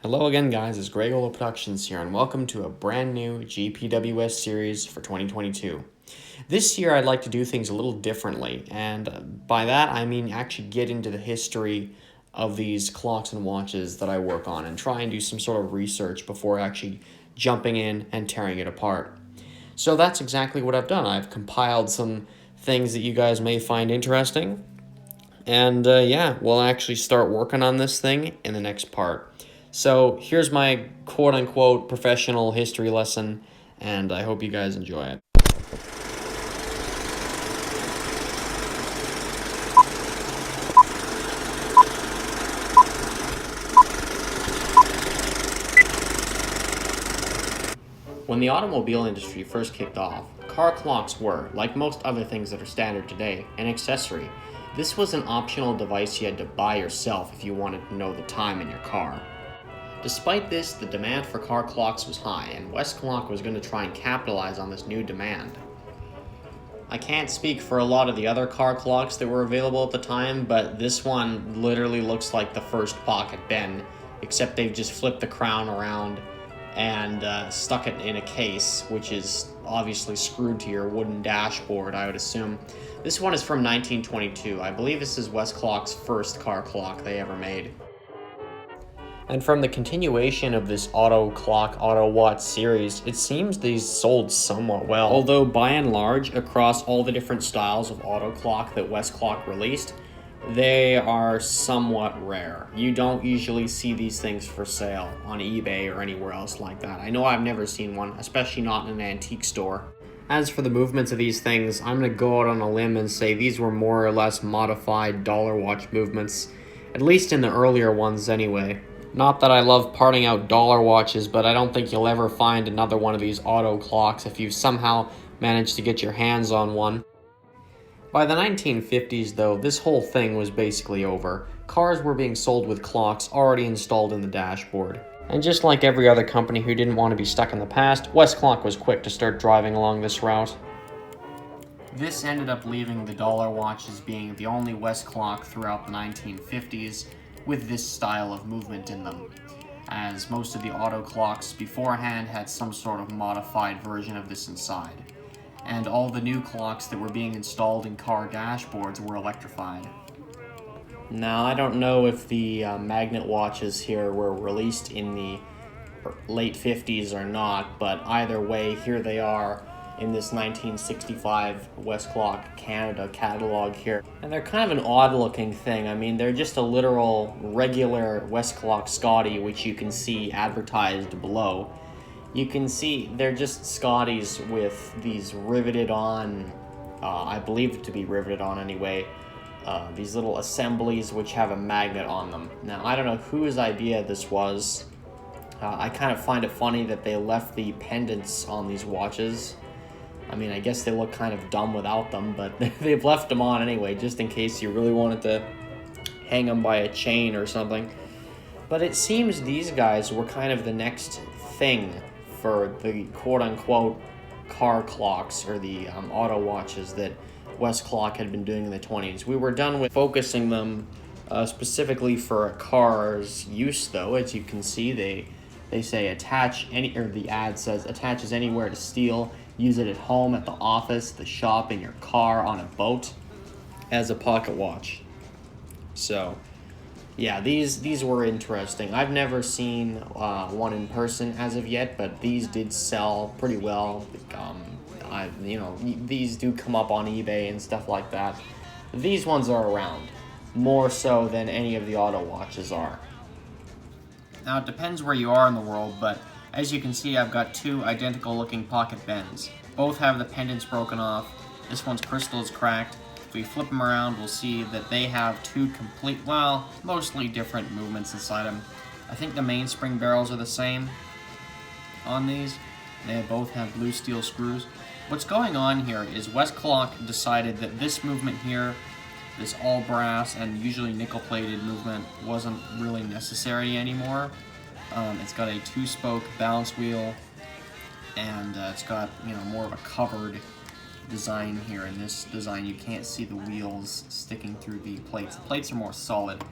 Hello again, guys, it's Gregola Productions here, and welcome to a brand new GPWS series for 2022. This year I'd like to do things a little differently, and by that I mean actually get into the history of these clocks and watches that I work on and try and do some sort of research before actually jumping in and tearing it apart. So that's exactly what I've done. I've compiled some things that you guys may find interesting, and yeah, we'll actually start working on this thing in the next part. So here's my quote-unquote professional history lesson, and I hope you guys enjoy it. When the automobile industry first kicked off, car clocks were, like most other things that are standard today, an accessory. This was an optional device you had to buy yourself if you wanted to know the time in your car. Despite this, the demand for car clocks was high, and Westclox was going to try and capitalize on this new demand. I can't speak for a lot of the other car clocks that were available at the time, but this one literally looks like the first pocket Ben, except they've just flipped the crown around and stuck it in a case, which is obviously screwed to your wooden dashboard, I would assume. This one is from 1922. I believe this is Westclox's first car clock they ever made. And from the continuation of this auto clock, auto watch series, it seems these sold somewhat well. Although by and large, across all the different styles of auto clock that Westclox released, they are somewhat rare. You don't usually see these things for sale on eBay or anywhere else like that. I know I've never seen one, especially not in an antique store. As for the movements of these things, I'm going to go out on a limb and say these were more or less modified dollar watch movements, at least in the earlier ones anyway. Not that I love parting out dollar watches, but I don't think you'll ever find another one of these auto clocks if you've somehow managed to get your hands on one. By the 1950s, though, this whole thing was basically over. Cars were being sold with clocks already installed in the dashboard. And just like every other company who didn't want to be stuck in the past, Westclox was quick to start driving along this route. This ended up leaving the dollar watches being the only Westclox throughout the 1950s, with this style of movement in them, as most of the auto clocks beforehand had some sort of modified version of this inside, and all the new clocks that were being installed in car dashboards were electrified. Now, I don't know if the magnet watches here were released in the late 50s or not, but either way, here they are in this 1965 Westclox Canada catalog here. And they're kind of an odd looking thing. I mean, they're just a literal regular Westclox Scotty, which you can see advertised below. You can see they're just Scotties with these riveted on, I believe it to be riveted on anyway, these little assemblies which have a magnet on them. Now, I don't know whose idea this was. I kind of find it funny that they left the pendants on these watches. I mean, I guess they look kind of dumb without them, but they've left them on anyway, just in case you really wanted to hang them by a chain or something. But it seems these guys were kind of the next thing for the quote-unquote car clocks, or the auto watches that Westclox had been doing in the 20s. We were done with focusing them specifically for a car's use, though. As you can see, they say attach any, or the ad says attaches anywhere to steal. Use it at home, at the office, the shop, in your car, on a boat, as a pocket watch. So, yeah, these were interesting. I've never seen one in person as of yet, but these did sell pretty well. These do come up on eBay and stuff like that. These ones are around, more so than any of the auto watches are. Now, it depends where you are in the world, but as you can see, I've got two identical looking pocket bends. Both have the pendants broken off. This one's crystal is cracked. If we flip them around, we'll see that they have two complete, well, mostly different movements inside them. I think the mainspring barrels are the same on these. They both have blue steel screws. What's going on here is Westclox decided that this movement here, this all brass and usually nickel plated movement, wasn't really necessary anymore. It's got a two-spoke balance wheel, and it's got, more of a covered design here. In this design, you can't see the wheels sticking through the plates. The plates are more solid.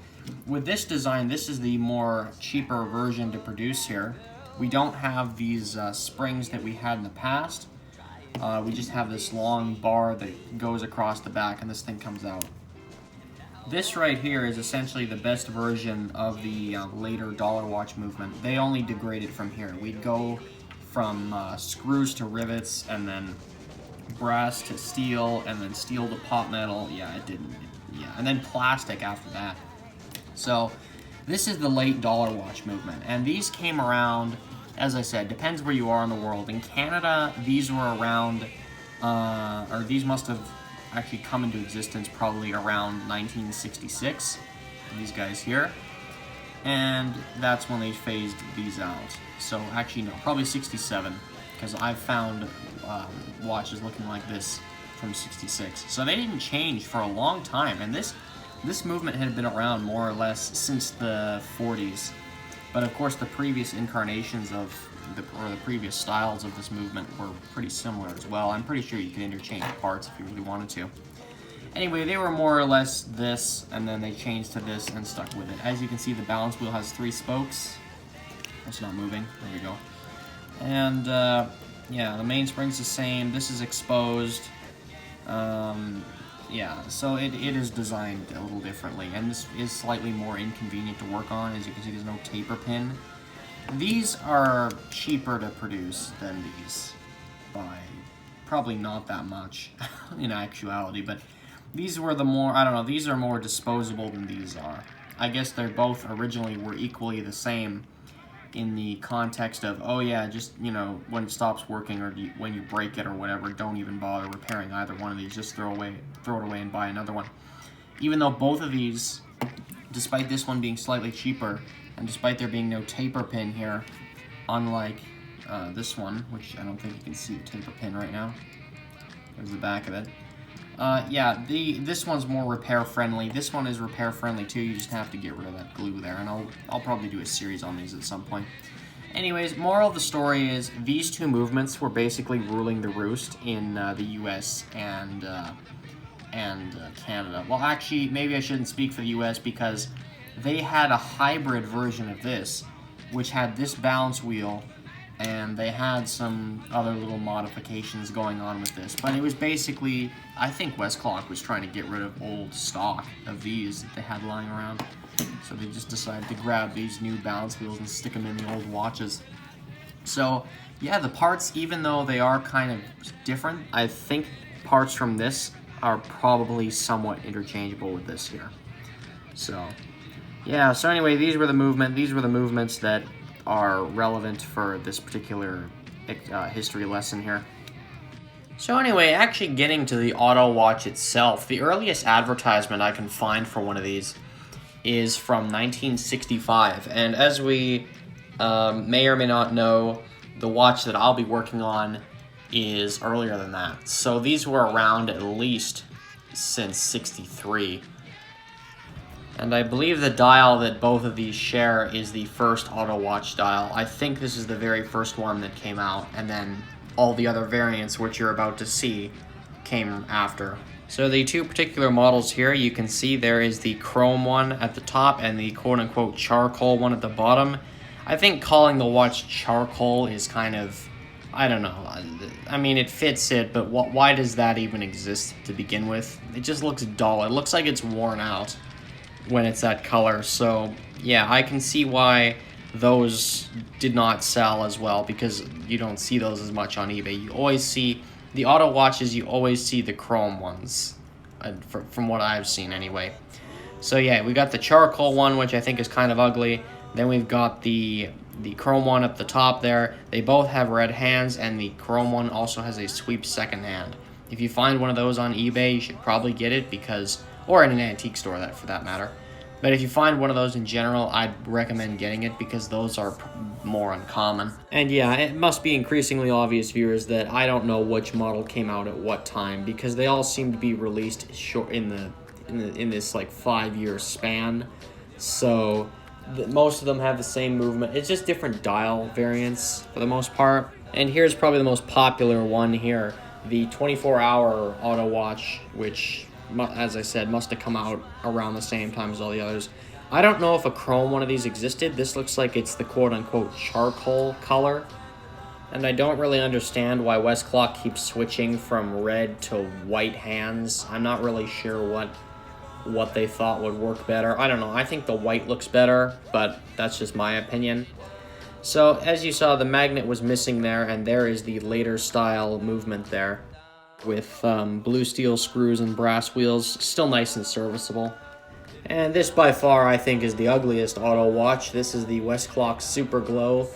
with this design, this is the more cheaper version to produce here. We don't have these springs that we had in the past. We just have this long bar that goes across the back, and this thing comes out. This right here is essentially the best version of the later dollar watch movement. They only degraded from here. We'd go from screws to rivets, and then brass to steel, and then steel to pot metal. Yeah, it didn't. Yeah, and then plastic after that. So this is the late dollar watch movement, and these came around, as I said, depends where you are in the world. In Canada, these were around, or these must have actually come into existence probably around 1966, these guys here, and that's when they phased these out. So actually no, probably 67, because I've found watches looking like this from 66. So they didn't change for a long time, and this movement had been around more or less since the 40s. But of course the previous incarnations of the previous styles of this movement were pretty similar as well. I'm pretty sure you could interchange parts if you really wanted to. Anyway, they were more or less this, and then they changed to this and stuck with it. As you can see, the balance wheel has 3 spokes. It's not moving. There we go. And yeah, the mainspring's the same. This is exposed. Yeah, so it is designed a little differently, and this is slightly more inconvenient to work on. As you can see, there's no taper pin. These are cheaper to produce than these by probably not that much in actuality, but these were the more, I don't know, these are more disposable than these are. I guess they're both originally were equally the same in the context of, oh yeah, just, you know, when it stops working or when you break it or whatever, don't even bother repairing either one of these, just throw it away and buy another one. Even though both of these, despite this one being slightly cheaper, and despite there being no taper pin here, unlike this one, which I don't think you can see the taper pin right now. There's the back of it. Yeah, this one's more repair friendly. This one is repair friendly too. You just have to get rid of that glue there, and I'll probably do a series on these at some point. Anyways, moral of the story is these two movements were basically ruling the roost in the U.S. and Canada. Well, actually, maybe I shouldn't speak for the U.S. because they had a hybrid version of this, which had this balance wheel, and they had some other little modifications going on with this. But it was basically, I think Westclox was trying to get rid of old stock of these that they had lying around. So they just decided to grab these new balance wheels and stick them in the old watches. So, yeah, the parts, even though they are kind of different, I think parts from this are probably somewhat interchangeable with this here. So, yeah, so anyway, these were the movements that are relevant for this particular history lesson here. So anyway, actually getting to the auto watch itself, the earliest advertisement I can find for one of these is from 1965, and as we may or may not know, the watch that I'll be working on is earlier than that. So these were around at least since 63. And I believe the dial that both of these share is the first auto watch dial. I think this is the very first one that came out, and then all the other variants, which you're about to see, came after. So the two particular models here, you can see there is the chrome one at the top and the quote-unquote charcoal one at the bottom. I think calling the watch charcoal is kind of, I don't know. I mean, it fits it, but why does that even exist to begin with? It just looks dull. It looks like it's worn out when it's that color. So yeah, I can see why those did not sell as well, because you don't see those as much on eBay. You always see the auto watches, you always see the chrome ones, from what I've seen anyway. So yeah, we got the charcoal one, which I think is kind of ugly. Then we've got the chrome one up the top there. They both have red hands, and the chrome one also has a sweep second hand. If you find one of those on eBay, you should probably get it, because, or in an antique store, that for that matter. But if you find one of those in general, I'd recommend getting it, because those are more uncommon. And yeah, it must be increasingly obvious, viewers, that I don't know which model came out at what time, because they all seem to be released short in this like 5-year span. So most of them have the same movement. It's just different dial variants for the most part. And here's probably the most popular one here, the 24-hour auto watch, which, as I said, must have come out around the same time as all the others. I don't know if a chrome one of these existed. This looks like it's the quote-unquote charcoal color. And I don't really understand why Westclox keeps switching from red to white hands. I'm not really sure what they thought would work better. I don't know. I think the white looks better, but that's just my opinion. So, as you saw, the magnet was missing there, and there is the later style movement there with blue steel screws and brass wheels. Still nice and serviceable. And this, by far, I think, is the ugliest auto watch. This is the Westclox Super Glow.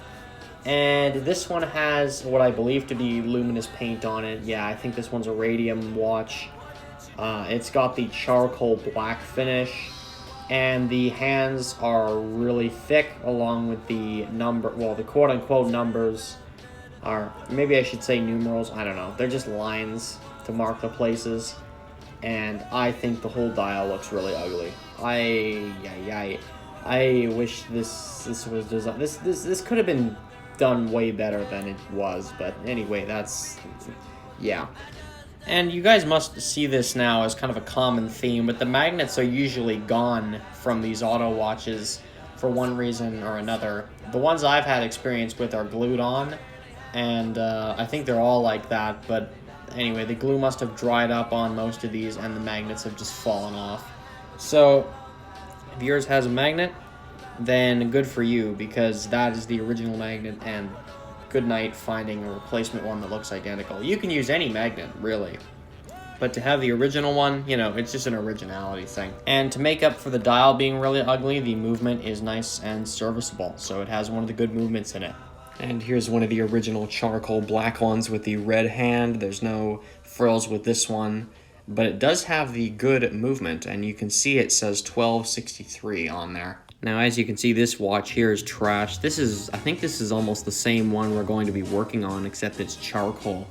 And this one has what I believe to be luminous paint on it. Yeah, I think this one's a radium watch. It's got the charcoal black finish, and the hands are really thick, along with the the quote-unquote numbers are, maybe I should say numerals, I don't know. They're just lines to mark the places, and I think the whole dial looks really ugly. I wish this was designed. This could have been done way better than it was, but anyway, yeah. And you guys must see this now as kind of a common theme, but the magnets are usually gone from these auto watches for one reason or another. The ones I've had experience with are glued on, and I think they're all like that, but anyway, the glue must have dried up on most of these, and the magnets have just fallen off. So, if yours has a magnet, then good for you, because that is the original magnet, and good night finding a replacement one that looks identical. You can use any magnet, really, but to have the original one, you know, it's just an originality thing. And to make up for the dial being really ugly, the movement is nice and serviceable, so it has one of the good movements in it. And here's one of the original charcoal black ones with the red hand. There's no frills with this one, but it does have the good movement, and you can see it says 1263 on there. Now, as you can see, this watch here is trash. I think this is almost the same one we're going to be working on, except it's charcoal.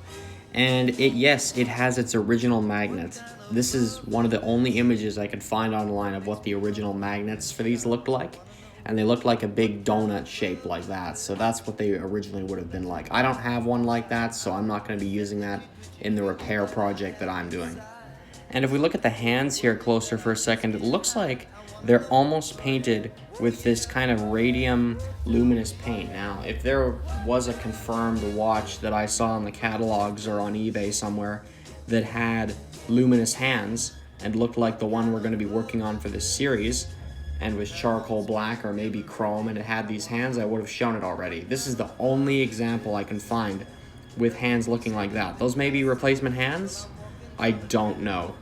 And yes, it has its original magnet. This is one of the only images I could find online of what the original magnets for these looked like. And they looked like a big donut shape like that. So that's what they originally would have been like. I don't have one like that, so I'm not going to be using that in the repair project that I'm doing. And if we look at the hands here closer for a second, it looks like they're almost painted with this kind of radium luminous paint. Now, if there was a confirmed watch that I saw in the catalogs or on eBay somewhere that had luminous hands and looked like the one we're going to be working on for this series, and was charcoal black or maybe chrome, and it had these hands, I would have shown it already. This is the only example I can find with hands looking like that. Those may be replacement hands? I don't know.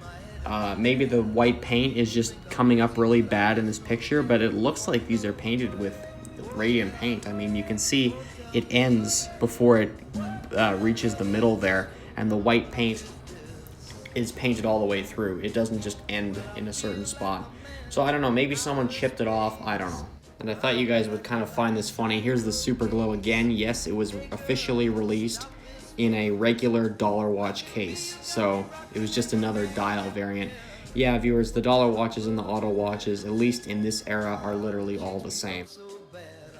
Maybe the white paint is just coming up really bad in this picture, but it looks like these are painted with radium paint. I mean, you can see it ends before it reaches the middle there, and the white paint is painted all the way through. It doesn't just end in a certain spot. So I don't know, maybe someone chipped it off, I don't know. And I thought you guys would kind of find this funny. Here's the Super Glow again. Yes, it was officially released in a regular dollar watch case, so it was just another dial variant. Yeah, viewers, the dollar watches and the auto watches, at least in this era, are literally all the same.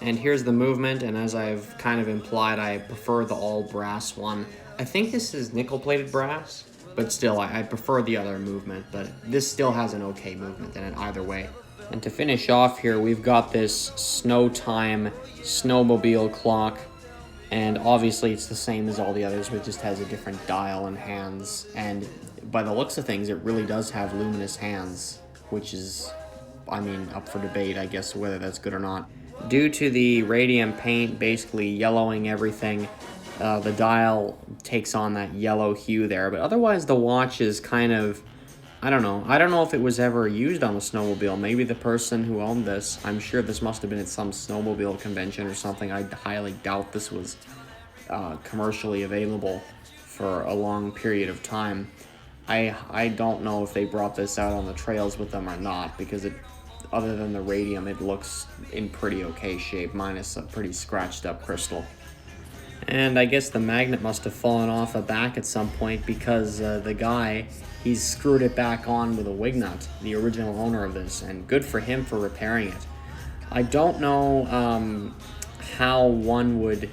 And here's the movement, and as I've kind of implied, I prefer the all brass one. I think this is nickel-plated brass, but still, I prefer the other movement, but this still has an okay movement in it either way. And to finish off here, we've got this Snow Time snowmobile clock, and obviously it's the same as all the others, but it just has a different dial and hands, and by the looks of things, it really does have luminous hands, which is, I mean, up for debate, I guess, whether that's good or not. Due to the radium paint basically yellowing everything, the dial takes on that yellow hue there, but otherwise the watch is kind of, I don't know if it was ever used on a snowmobile. Maybe the person who owned this, I'm sure this must have been at some snowmobile convention or something. I highly doubt this was commercially available for a long period of time. I don't know if they brought this out on the trails with them or not, because other than the radium, it looks in pretty okay shape, minus a pretty scratched up crystal. And I guess the magnet must have fallen off the back at some point, because the guy, he's screwed it back on with a wig nut, the original owner of this, and good for him for repairing it. I don't know how one would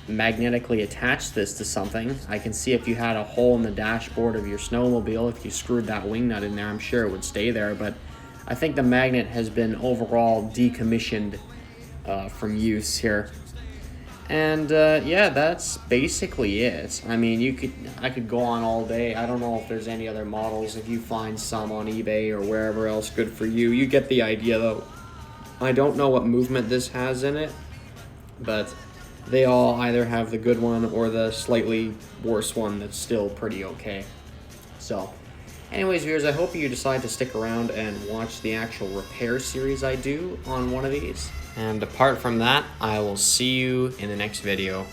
magnetically attach this to something. I can see if you had a hole in the dashboard of your snowmobile, if you screwed that wing nut in there, I'm sure it would stay there, but I think the magnet has been overall decommissioned from use here. And yeah, that's basically it. I mean, I could go on all day. I don't know if there's any other models. If you find some on eBay or wherever else, good for you. You get the idea, though. I don't know what movement this has in it, but they all either have the good one or the slightly worse one that's still pretty okay. So, anyways, viewers, I hope you decide to stick around and watch the actual repair series I do on one of these. And apart from that, I will see you in the next video.